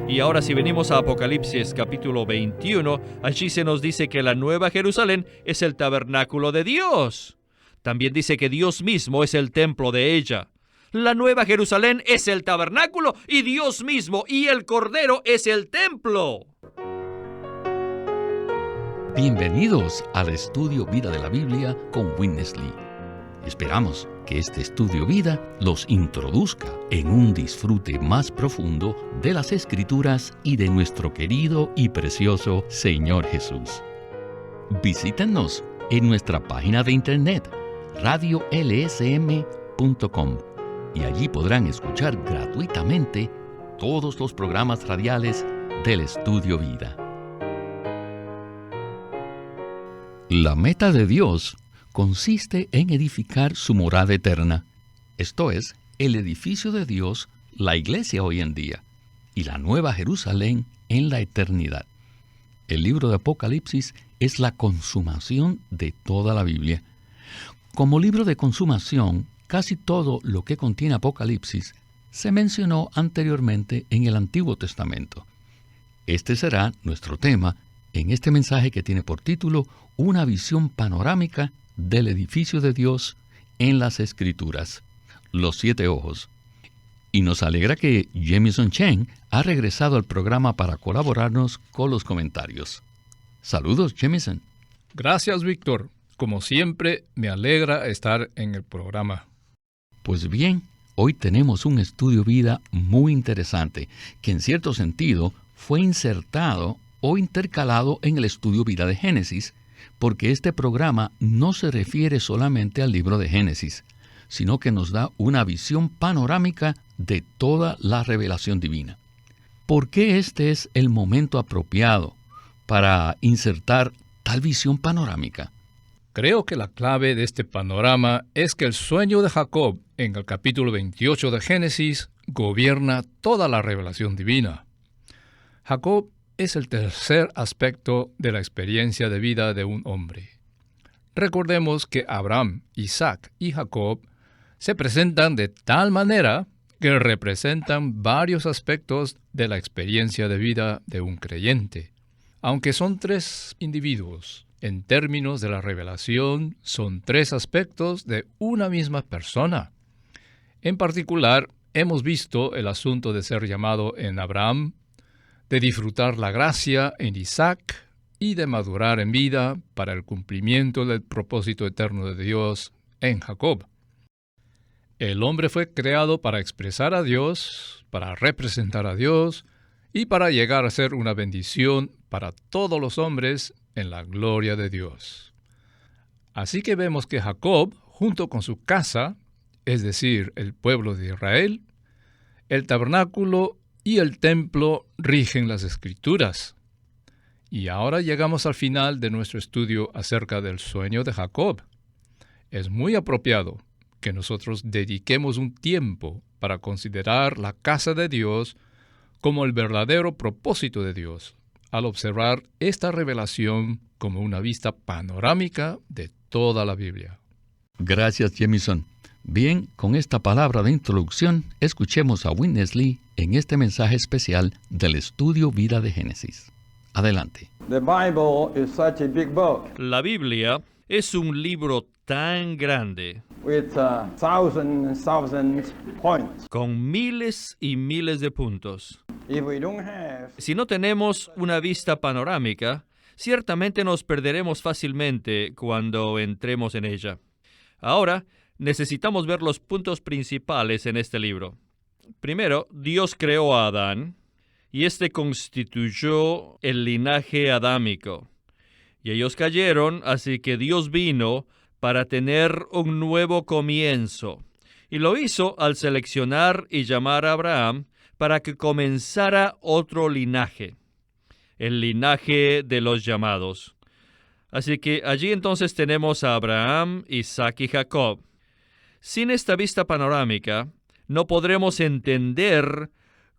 Y ahora si venimos a Apocalipsis capítulo 21, allí se nos dice que la Nueva Jerusalén es el tabernáculo de Dios. También dice que Dios mismo es el templo de ella. La Nueva Jerusalén es el tabernáculo y Dios mismo y el Cordero es el templo. Bienvenidos al estudio Vida de la Biblia con Witness Lee. Esperamos que este estudio vida los introduzca en un disfrute más profundo de las Escrituras y de nuestro querido y precioso Señor Jesús. Visítenos en nuestra página de internet radiolsm.com y allí podrán escuchar gratuitamente todos los programas radiales del estudio vida. La meta de Dios consiste en edificar su morada eterna, esto es, el edificio de Dios, la iglesia hoy en día, y la Nueva Jerusalén en la eternidad. El libro de Apocalipsis es la consumación de toda la Biblia. Como libro de consumación, casi todo lo que contiene Apocalipsis se mencionó anteriormente en el Antiguo Testamento. Este será nuestro tema en este mensaje que tiene por título Una visión panorámica del edificio de Dios en las Escrituras, los 7 ojos. Y nos alegra que Jamison Chen ha regresado al programa para colaborarnos con los comentarios. Saludos, Jamison. Gracias, Víctor. Como siempre, me alegra estar en el programa. Pues bien, hoy tenemos un estudio vida muy interesante, que en cierto sentido fue insertado o intercalado en el estudio vida de Génesis, porque este programa no se refiere solamente al libro de Génesis, sino que nos da una visión panorámica de toda la revelación divina. ¿Por qué este es el momento apropiado para insertar tal visión panorámica? Creo que la clave de este panorama es que el sueño de Jacob en el capítulo 28 de Génesis gobierna toda la revelación divina. Jacob es el tercer aspecto de la experiencia de vida de un hombre. Recordemos que Abraham, Isaac y Jacob se presentan de tal manera que representan varios aspectos de la experiencia de vida de un creyente. Aunque son 3 individuos, en términos de la revelación son 3 aspectos de una misma persona. En particular, hemos visto el asunto de ser llamado en Abraham, de disfrutar la gracia en Isaac y de madurar en vida para el cumplimiento del propósito eterno de Dios en Jacob. El hombre fue creado para expresar a Dios, para representar a Dios y para llegar a ser una bendición para todos los hombres en la gloria de Dios. Así que vemos que Jacob, junto con su casa, es decir, el pueblo de Israel, el tabernáculo y el templo rigen las Escrituras. Y ahora llegamos al final de nuestro estudio acerca del sueño de Jacob. Es muy apropiado que nosotros dediquemos un tiempo para considerar la casa de Dios como el verdadero propósito de Dios, al observar esta revelación como una vista panorámica de toda la Biblia. Gracias, Jamison. Bien, con esta palabra de introducción, escuchemos a Witness Lee en este mensaje especial del estudio Vida de Génesis. Adelante. La Biblia es un libro tan grande, con miles y miles de puntos. Si no tenemos una vista panorámica, ciertamente nos perderemos fácilmente cuando entremos en ella. Ahora, necesitamos ver los puntos principales en este libro. Primero, Dios creó a Adán, y este constituyó el linaje adámico. Y ellos cayeron, así que Dios vino para tener un nuevo comienzo. Y lo hizo al seleccionar y llamar a Abraham para que comenzara otro linaje, el linaje de los llamados. Así que allí entonces tenemos a Abraham, Isaac y Jacob. Sin esta vista panorámica, no podremos entender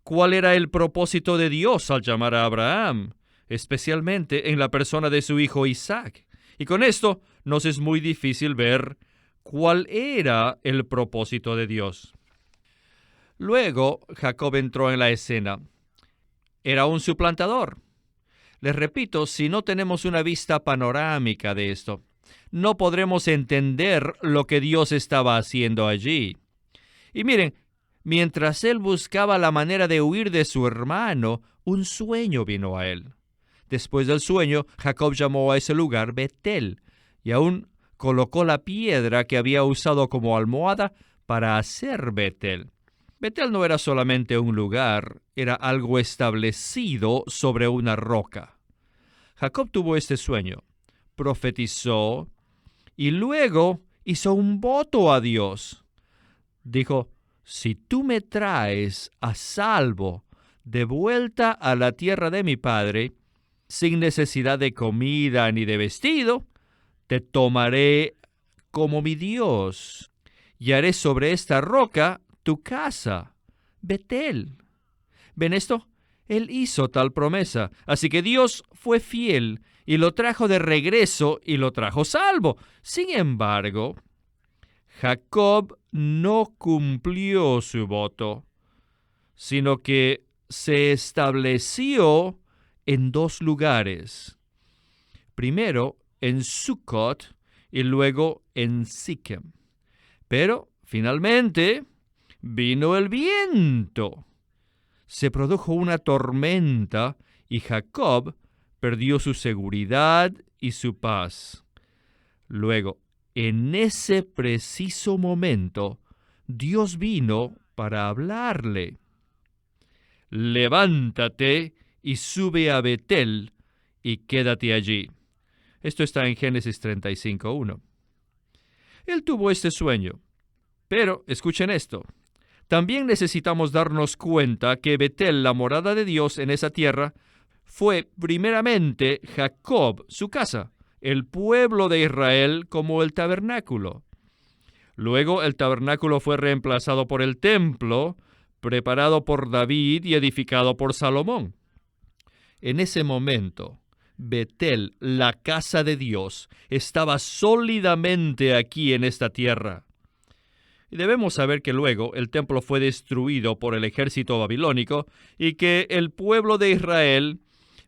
cuál era el propósito de Dios al llamar a Abraham, especialmente en la persona de su hijo Isaac. Y con esto nos es muy difícil ver cuál era el propósito de Dios. Luego, Jacob entró en la escena. era un suplantador. Les repito, si no tenemos una vista panorámica de esto, no podremos entender lo que Dios estaba haciendo allí. Y miren, mientras él buscaba la manera de huir de su hermano, un sueño vino a él. Después del sueño, Jacob llamó a ese lugar Betel, y aún colocó la piedra que había usado como almohada para hacer Betel. Betel no era solamente un lugar, era algo establecido sobre una roca. Jacob tuvo este sueño, profetizó y luego hizo un voto a Dios. Dijo, si tú me traes a salvo de vuelta a la tierra de mi padre, sin necesidad de comida ni de vestido, te tomaré como mi Dios y haré sobre esta roca tu casa, Betel. ¿Ven esto? Él hizo tal promesa, así que Dios fue fiel y lo trajo de regreso y lo trajo salvo. Sin embargo, Jacob no cumplió su voto, sino que se estableció en 2 lugares. Primero en Sucot y luego en Siquem. Pero finalmente vino el viento. Se produjo una tormenta y Jacob perdió su seguridad y su paz. Luego, en ese preciso momento, Dios vino para hablarle. Levántate y sube a Betel y quédate allí. Esto está en Génesis 35:1. Él tuvo este sueño. Pero, escuchen esto. También necesitamos darnos cuenta que Betel, la morada de Dios en esa tierra, fue primeramente Jacob, su casa, el pueblo de Israel como el tabernáculo. Luego el tabernáculo fue reemplazado por el templo, preparado por David y edificado por Salomón. En ese momento, Betel, la casa de Dios, estaba sólidamente aquí en esta tierra. Y debemos saber que luego el templo fue destruido por el ejército babilónico y que el pueblo de Israel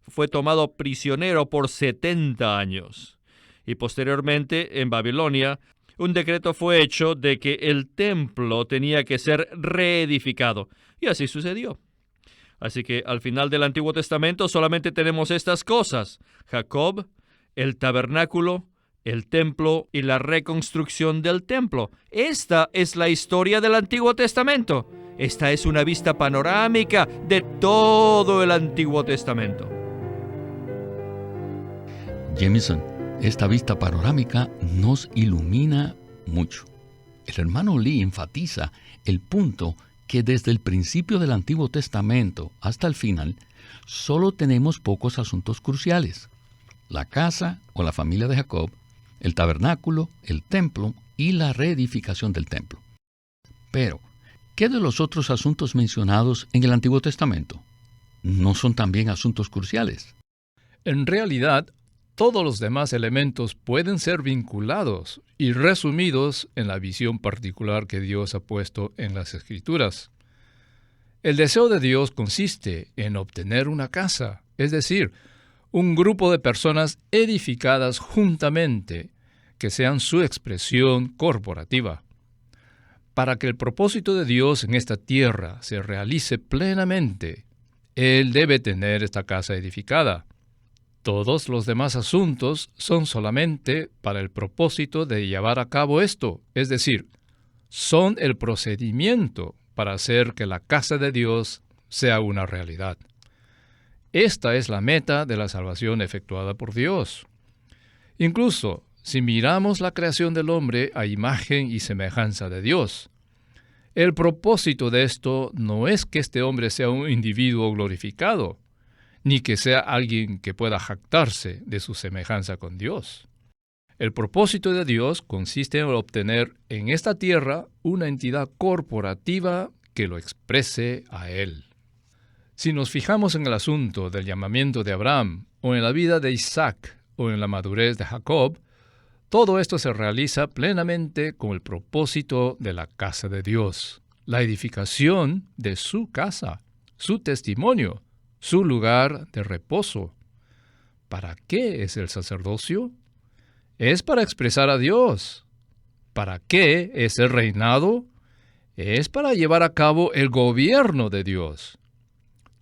fue tomado prisionero por 70 años. Y posteriormente, en Babilonia, un decreto fue hecho de que el templo tenía que ser reedificado. Y así sucedió. Así que al final del Antiguo Testamento solamente tenemos estas cosas: Jacob, el tabernáculo, el templo y la reconstrucción del templo. Esta es la historia del Antiguo Testamento. Esta es una vista panorámica de todo el Antiguo Testamento. Jameson, esta vista panorámica nos ilumina mucho. El hermano Lee enfatiza el punto que desde el principio del Antiguo Testamento hasta el final, solo tenemos pocos asuntos cruciales: la casa o la familia de Jacob, el tabernáculo, el templo y la reedificación del templo. Pero, ¿qué de los otros asuntos mencionados en el Antiguo Testamento? ¿No son también asuntos cruciales? En realidad, todos los demás elementos pueden ser vinculados y resumidos en la visión particular que Dios ha puesto en las Escrituras. El deseo de Dios consiste en obtener una casa, es decir, un grupo de personas edificadas juntamente, que sean su expresión corporativa. Para que el propósito de Dios en esta tierra se realice plenamente, Él debe tener esta casa edificada. Todos los demás asuntos son solamente para el propósito de llevar a cabo esto, es decir, son el procedimiento para hacer que la casa de Dios sea una realidad. Esta es la meta de la salvación efectuada por Dios. Incluso, si miramos la creación del hombre a imagen y semejanza de Dios, el propósito de esto no es que este hombre sea un individuo glorificado, ni que sea alguien que pueda jactarse de su semejanza con Dios. El propósito de Dios consiste en obtener en esta tierra una entidad corporativa que lo exprese a Él. Si nos fijamos en el asunto del llamamiento de Abraham, o en la vida de Isaac, o en la madurez de Jacob, todo esto se realiza plenamente con el propósito de la casa de Dios, la edificación de su casa, su testimonio, su lugar de reposo. ¿Para qué es el sacerdocio? Es para expresar a Dios. ¿Para qué es el reinado? Es para llevar a cabo el gobierno de Dios.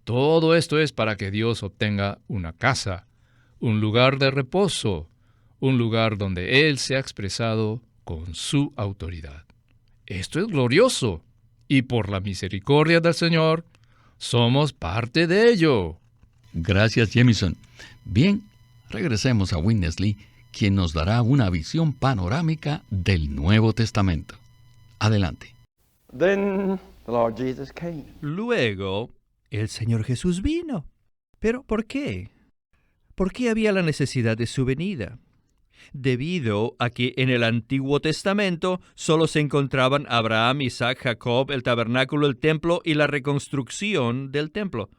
Todo esto es para que Dios obtenga una casa, un lugar de reposo, un lugar donde Él sea expresado con su autoridad. Esto es glorioso, y por la misericordia del Señor, somos parte de ello. Gracias, Jamison. Bien, regresemos a Witness Lee, quien nos dará una visión panorámica del Nuevo Testamento. Adelante. Then the Lord Jesus came. Luego, el Señor Jesús vino. ¿Pero por qué? ¿Por qué había la necesidad de su venida? Debido a que en el Antiguo Testamento solo se encontraban Abraham, Isaac, Jacob, el tabernáculo, el templo y la reconstrucción del templo.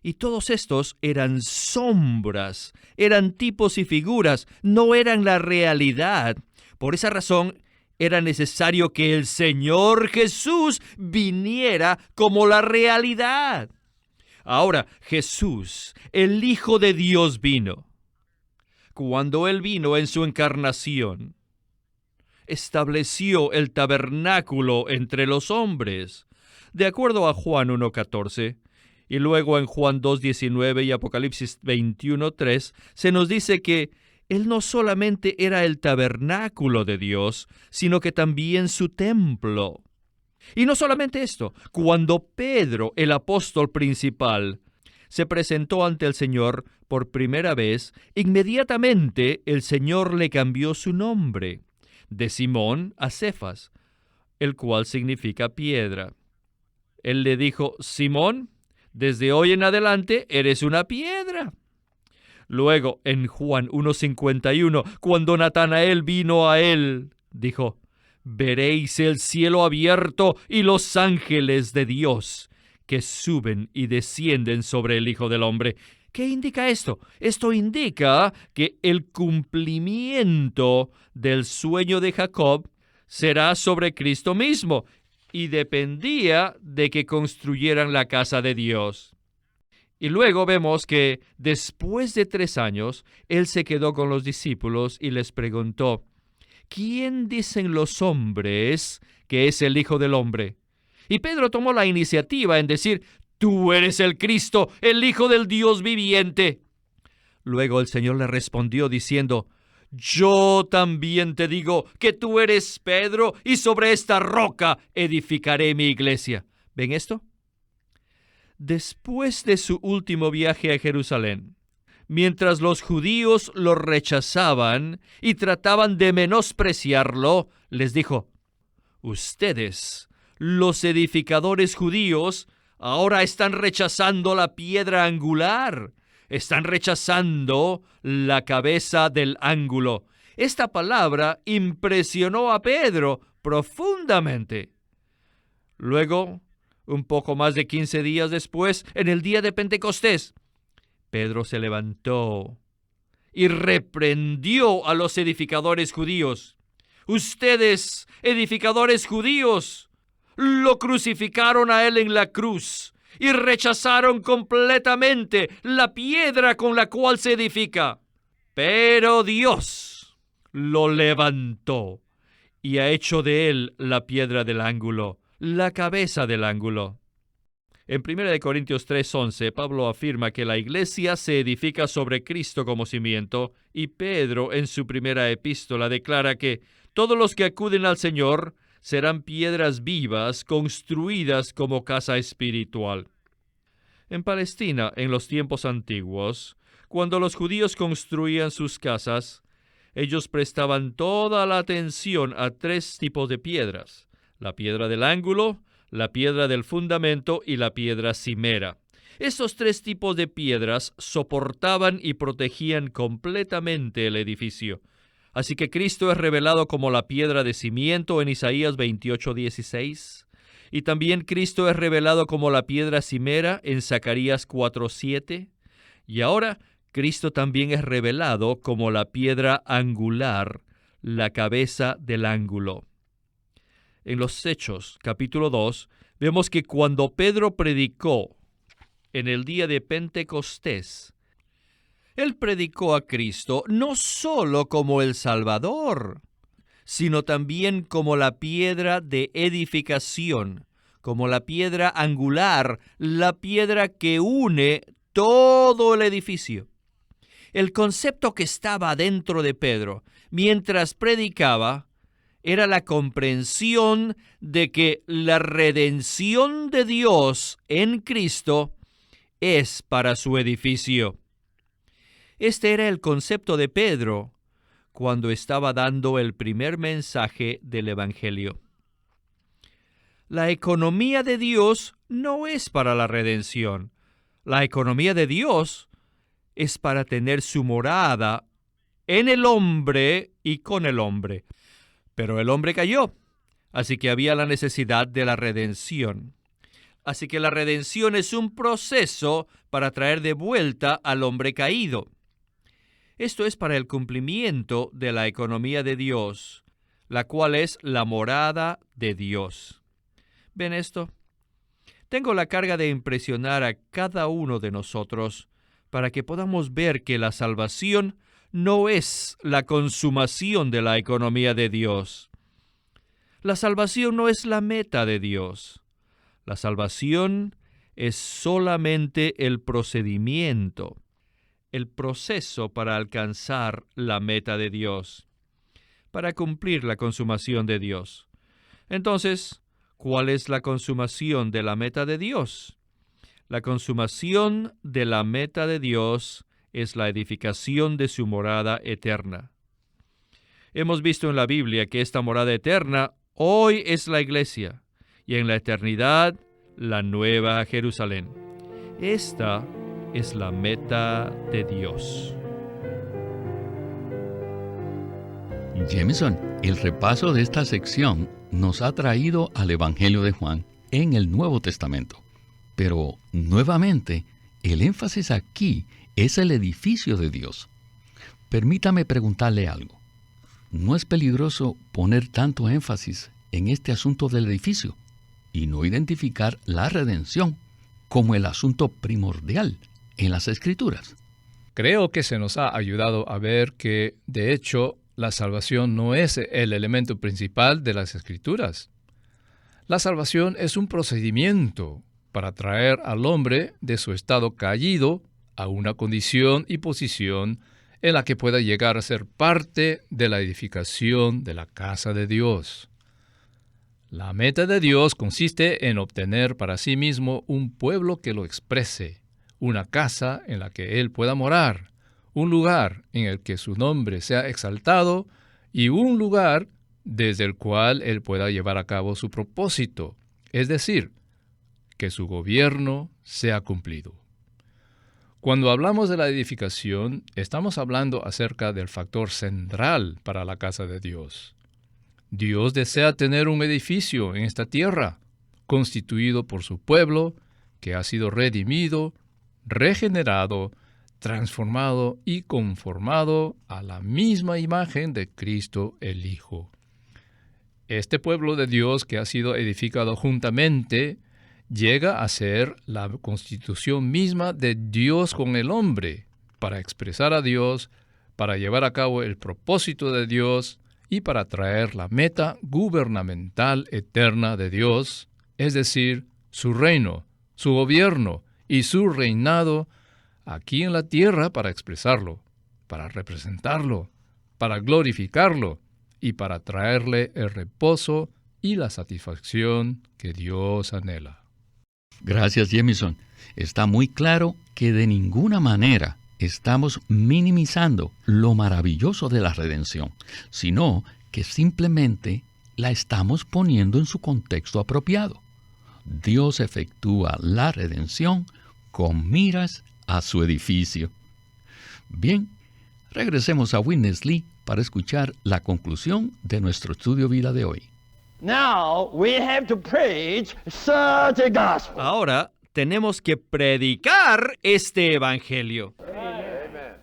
Y todos estos eran sombras, eran tipos y figuras, no eran la realidad. Por esa razón, era necesario que el Señor Jesús viniera como la realidad. Ahora, Jesús, el Hijo de Dios, vino. Cuando Él vino en su encarnación, estableció el tabernáculo entre los hombres. De acuerdo a Juan 1:14, y luego en Juan 2:19 y Apocalipsis 21:3, se nos dice que Él no solamente era el tabernáculo de Dios, sino que también su templo. Y no solamente esto, cuando Pedro, el apóstol principal, se presentó ante el Señor por primera vez, inmediatamente el Señor le cambió su nombre, de Simón a Cefas, el cual significa piedra. Él le dijo: Simón, desde hoy en adelante eres una piedra. Luego, en Juan 1:51, cuando Natanael vino a él, dijo: veréis el cielo abierto y los ángeles de Dios que suben y descienden sobre el Hijo del Hombre. ¿Qué indica esto? Esto indica que el cumplimiento del sueño de Jacob será sobre Cristo mismo, y dependía de que construyeran la casa de Dios. Y luego vemos que después de 3 años, Él se quedó con los discípulos y les preguntó: ¿quién dicen los hombres que es el Hijo del Hombre? Y Pedro tomó la iniciativa en decir: tú eres el Cristo, el Hijo del Dios viviente. Luego el Señor le respondió diciendo: yo también te digo que tú eres Pedro, y sobre esta roca edificaré mi iglesia. ¿Ven esto? Después de su último viaje a Jerusalén, mientras los judíos lo rechazaban y trataban de menospreciarlo, les dijo: ustedes, los edificadores judíos, ahora están rechazando la piedra angular, están rechazando la cabeza del ángulo. Esta palabra impresionó a Pedro profundamente. Luego, un poco más de 15 días después, en el día de Pentecostés, Pedro se levantó y reprendió a los edificadores judíos. Ustedes, edificadores judíos, lo crucificaron a él en la cruz y rechazaron completamente la piedra con la cual se edifica. Pero Dios lo levantó y ha hecho de él la piedra del ángulo, la cabeza del ángulo. En 1 Corintios 3:11, Pablo afirma que la iglesia se edifica sobre Cristo como cimiento, y Pedro, en su primera epístola, declara que todos los que acuden al Señor serán piedras vivas construidas como casa espiritual. En Palestina, en los tiempos antiguos, cuando los judíos construían sus casas, ellos prestaban toda la atención a 3 tipos de piedras: la piedra del ángulo, la piedra del fundamento y la piedra cimera. Estos 3 tipos de piedras soportaban y protegían completamente el edificio. Así que Cristo es revelado como la piedra de cimiento en Isaías 28:16, y también Cristo es revelado como la piedra cimera en Zacarías 4:7, y ahora Cristo también es revelado como la piedra angular, la cabeza del ángulo. En los Hechos, capítulo 2, vemos que cuando Pedro predicó en el día de Pentecostés, Él predicó a Cristo no solo como el Salvador, sino también como la piedra de edificación, como la piedra angular, la piedra que une todo el edificio. El concepto que estaba dentro de Pedro mientras predicaba era la comprensión de que la redención de Dios en Cristo es para su edificio. Este era el concepto de Pedro cuando estaba dando el primer mensaje del Evangelio. La economía de Dios no es para la redención. La economía de Dios es para tener su morada en el hombre y con el hombre. Pero el hombre cayó, así que había la necesidad de la redención. Así que la redención es un proceso para traer de vuelta al hombre caído. Esto es para el cumplimiento de la economía de Dios, la cual es la morada de Dios. ¿Ven esto? Tengo la carga de impresionar a cada uno de nosotros para que podamos ver que la salvación no es la consumación de la economía de Dios. La salvación no es la meta de Dios. La salvación es solamente el procedimiento, el proceso para alcanzar la meta de Dios, para cumplir la consumación de Dios. Entonces, ¿cuál es la consumación de la meta de Dios? La consumación de la meta de Dios es la edificación de su morada eterna. Hemos visto en la Biblia que esta morada eterna hoy es la iglesia y en la eternidad la nueva Jerusalén. Esta es la meta de Dios. Jameson, el repaso de esta sección nos ha traído al Evangelio de Juan en el Nuevo Testamento. Pero, nuevamente, el énfasis aquí es el edificio de Dios. Permítame preguntarle algo. ¿No es peligroso poner tanto énfasis en este asunto del edificio y no identificar la redención como el asunto primordial en las Escrituras? Creo que se nos ha ayudado a ver que, de hecho, la salvación no es el elemento principal de las Escrituras. La salvación es un procedimiento para traer al hombre de su estado caído a una condición y posición en la que pueda llegar a ser parte de la edificación de la casa de Dios. La meta de Dios consiste en obtener para sí mismo un pueblo que lo exprese, una casa en la que Él pueda morar, un lugar en el que su nombre sea exaltado y un lugar desde el cual Él pueda llevar a cabo su propósito, es decir, que su gobierno sea cumplido. Cuando hablamos de la edificación, estamos hablando acerca del factor central para la casa de Dios. Dios desea tener un edificio en esta tierra, constituido por su pueblo, que ha sido redimido, regenerado, transformado y conformado a la misma imagen de Cristo el Hijo. Este pueblo de Dios que ha sido edificado juntamente llega a ser la constitución misma de Dios con el hombre, para expresar a Dios, para llevar a cabo el propósito de Dios y para traer la meta gubernamental eterna de Dios, es decir, su reino, su gobierno y su reinado aquí en la tierra para expresarlo, para representarlo, para glorificarlo y para traerle el reposo y la satisfacción que Dios anhela. Gracias, Jameson. Está muy claro que de ninguna manera estamos minimizando lo maravilloso de la redención, sino que simplemente la estamos poniendo en su contexto apropiado. Dios efectúa la redención con miras a su edificio. Bien, regresemos a Witness Lee para escuchar la conclusión de nuestro estudio vida de hoy. Now we have to preach such a gospel. Ahora tenemos que predicar este evangelio.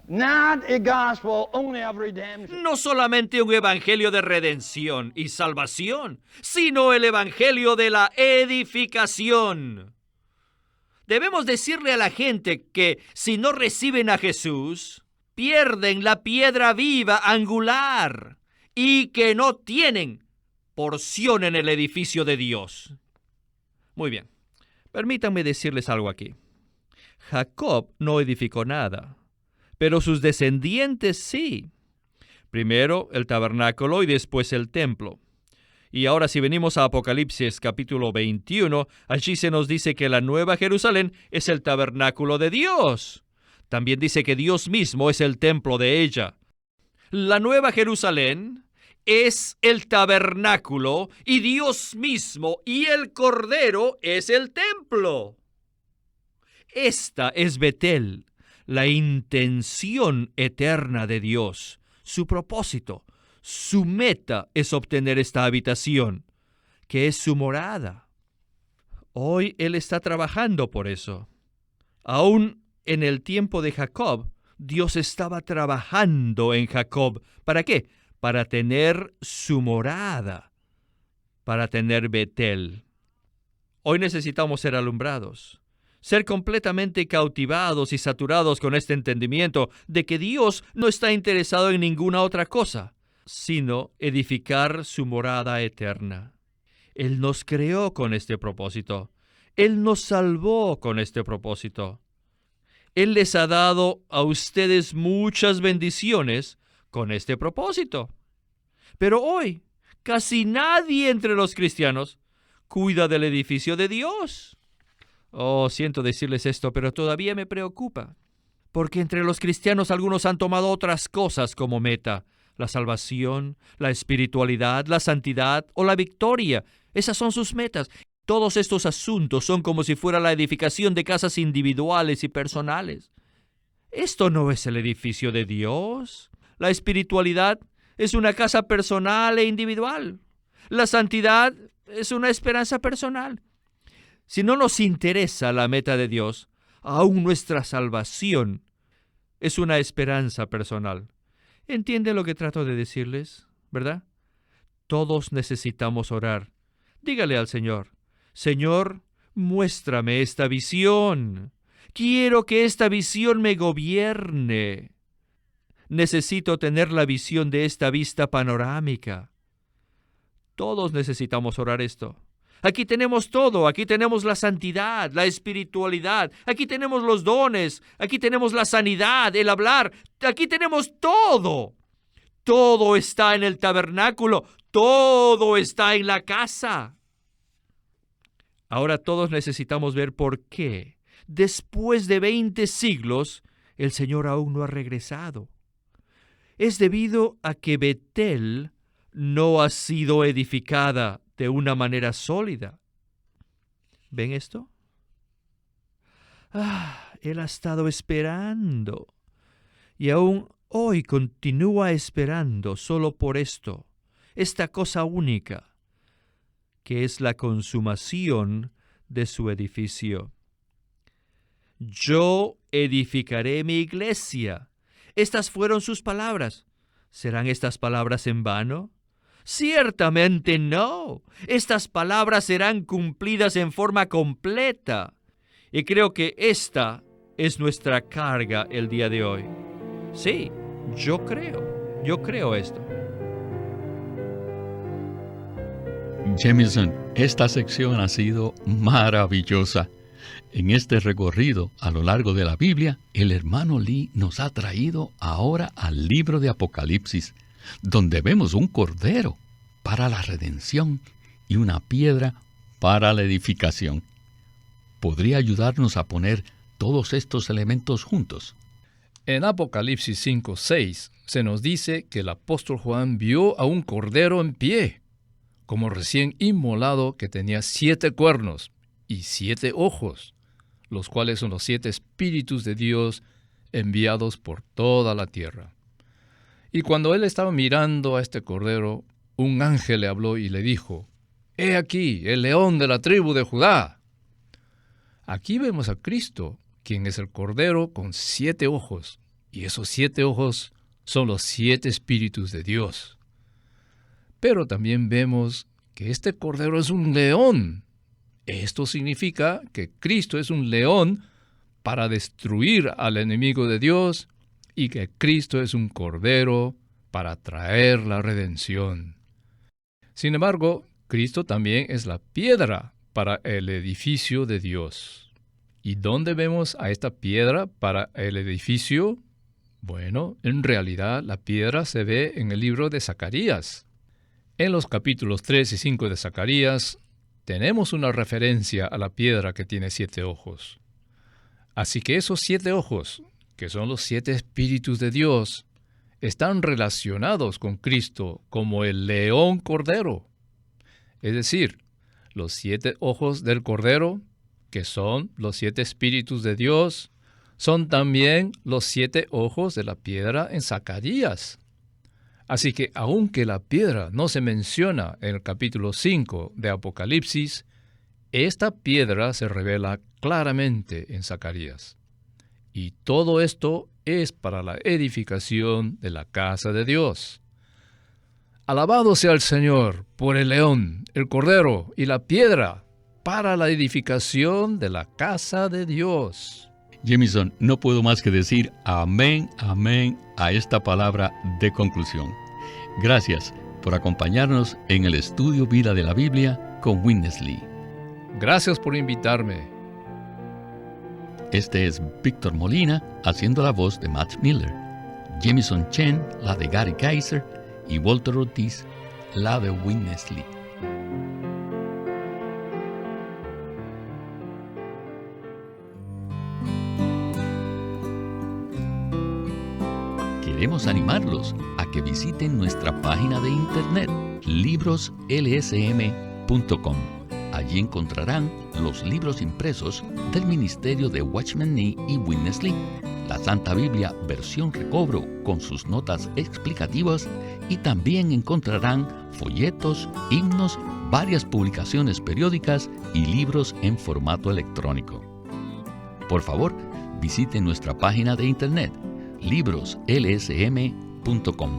Not a gospel only of redemption. No solamente un evangelio de redención y salvación, sino el evangelio de la edificación. Debemos decirle a la gente que si no reciben a Jesús, pierden la piedra viva angular y que no tienen porción en el edificio de Dios. Muy bien, permítanme decirles algo aquí. Jacob no edificó nada, pero sus descendientes sí. Primero el tabernáculo y después el templo. Y ahora si venimos a Apocalipsis capítulo 21, allí se nos dice que la Nueva Jerusalén es el tabernáculo de Dios. También dice que Dios mismo es el templo de ella. La Nueva Jerusalén es el tabernáculo y Dios mismo y el Cordero es el templo. Esta es Betel, la intención eterna de Dios, su propósito. Su meta es obtener esta habitación, que es su morada. Hoy Él está trabajando por eso. Aún en el tiempo de Jacob, Dios estaba trabajando en Jacob. ¿Para qué? Para tener su morada, para tener Betel. Hoy necesitamos ser alumbrados, ser completamente cautivados y saturados con este entendimiento de que Dios no está interesado en ninguna otra cosa, sino edificar su morada eterna. Él nos creó con este propósito. Él nos salvó con este propósito. Él les ha dado a ustedes muchas bendiciones con este propósito. Pero hoy, casi nadie entre los cristianos cuida del edificio de Dios. Oh, siento decirles esto, pero todavía me preocupa. Porque entre los cristianos algunos han tomado otras cosas como meta. La salvación, la espiritualidad, la santidad o la victoria. Esas son sus metas. Todos estos asuntos son como si fuera la edificación de casas individuales y personales. Esto no es el edificio de Dios. La espiritualidad es una casa personal e individual. La santidad es una esperanza personal. Si no nos interesa la meta de Dios, aún nuestra salvación es una esperanza personal. ¿Entiende lo que trato de decirles? ¿Verdad? Todos necesitamos orar. Dígale al Señor, Señor, muéstrame esta visión. Quiero que esta visión me gobierne. Necesito tener la visión de esta vista panorámica. Todos necesitamos orar esto. Aquí tenemos todo, aquí tenemos la santidad, la espiritualidad, aquí tenemos los dones, aquí tenemos la sanidad, el hablar, aquí tenemos todo. Todo está en el tabernáculo, todo está en la casa. Ahora todos necesitamos ver por qué, después de 20 siglos, el Señor aún no ha regresado. Es debido a que Betel no ha sido edificada de una manera sólida. ¿Ven esto? Él ha estado esperando. Y aún hoy continúa esperando solo por esto, esta cosa única, que es la consumación de su edificio. Yo edificaré mi iglesia. Estas fueron sus palabras. ¿Serán estas palabras en vano? Ciertamente no. Estas palabras serán cumplidas en forma completa. Y creo que esta es nuestra carga el día de hoy. Sí, yo creo esto. Jameson, esta sección ha sido maravillosa. En este recorrido a lo largo de la Biblia, el hermano Lee nos ha traído ahora al libro de Apocalipsis, donde vemos un cordero para la redención y una piedra para la edificación. ¿Podría ayudarnos a poner todos estos elementos juntos? En Apocalipsis 5:6 se nos dice que el apóstol Juan vio a un cordero en pie, como recién inmolado, que tenía 7 cuernos y 7 ojos, los cuales son los 7 espíritus de Dios enviados por toda la tierra. Y cuando él estaba mirando a este cordero, un ángel le habló y le dijo: «He aquí el león de la tribu de Judá». Aquí vemos a Cristo, quien es el cordero con 7 ojos, y esos 7 ojos son los 7 espíritus de Dios. Pero también vemos que este cordero es un león, Esto significa que Cristo es un león para destruir al enemigo de Dios y que Cristo es un cordero para traer la redención. Sin embargo, Cristo también es la piedra para el edificio de Dios. ¿Y dónde vemos a esta piedra para el edificio? Bueno, en realidad la piedra se ve en el libro de Zacarías. En los capítulos 3 y 5 de Zacarías tenemos una referencia a la piedra que tiene 7 ojos. Así que esos 7 ojos, que son los 7 espíritus de Dios, están relacionados con Cristo como el león cordero. Es decir, los 7 ojos del cordero, que son los 7 espíritus de Dios, son también los 7 ojos de la piedra en Zacarías. Así que aunque la piedra no se menciona en el capítulo 5 de Apocalipsis, esta piedra se revela claramente en Zacarías. Y todo esto es para la edificación de la casa de Dios. Alabado sea el Señor por el león, el cordero y la piedra para la edificación de la casa de Dios. Jamison, no puedo más que decir amén, amén a esta palabra de conclusión. Gracias por acompañarnos en el estudio Vida de la Biblia con Witness Lee. Gracias por invitarme. Este es Víctor Molina haciendo la voz de Matt Miller, Jamison Chen la de Gary Kaiser y Walter Ortiz la de Witness Lee. Queremos animarlos a que visiten nuestra página de internet libroslsm.com. Allí encontrarán los libros impresos del Ministerio de Watchman Nee y Witness Lee, la Santa Biblia versión recobro con sus notas explicativas, y también encontrarán folletos, himnos, varias publicaciones periódicas y libros en formato electrónico. Por favor, visiten nuestra página de internet libroslsm.com.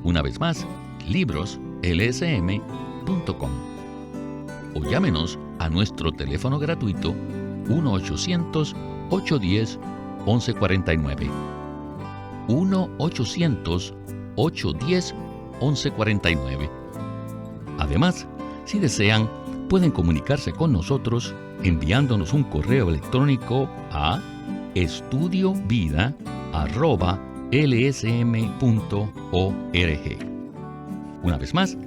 Una vez más, libroslsm.com. O llámenos a nuestro teléfono gratuito 1-800-810-1149. 1-800-810-1149. Además, si desean, pueden comunicarse con nosotros enviándonos un correo electrónico a estudiovida@lsm.org. Una vez más,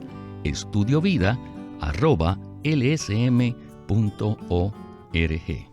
estudiovida@lsm.org.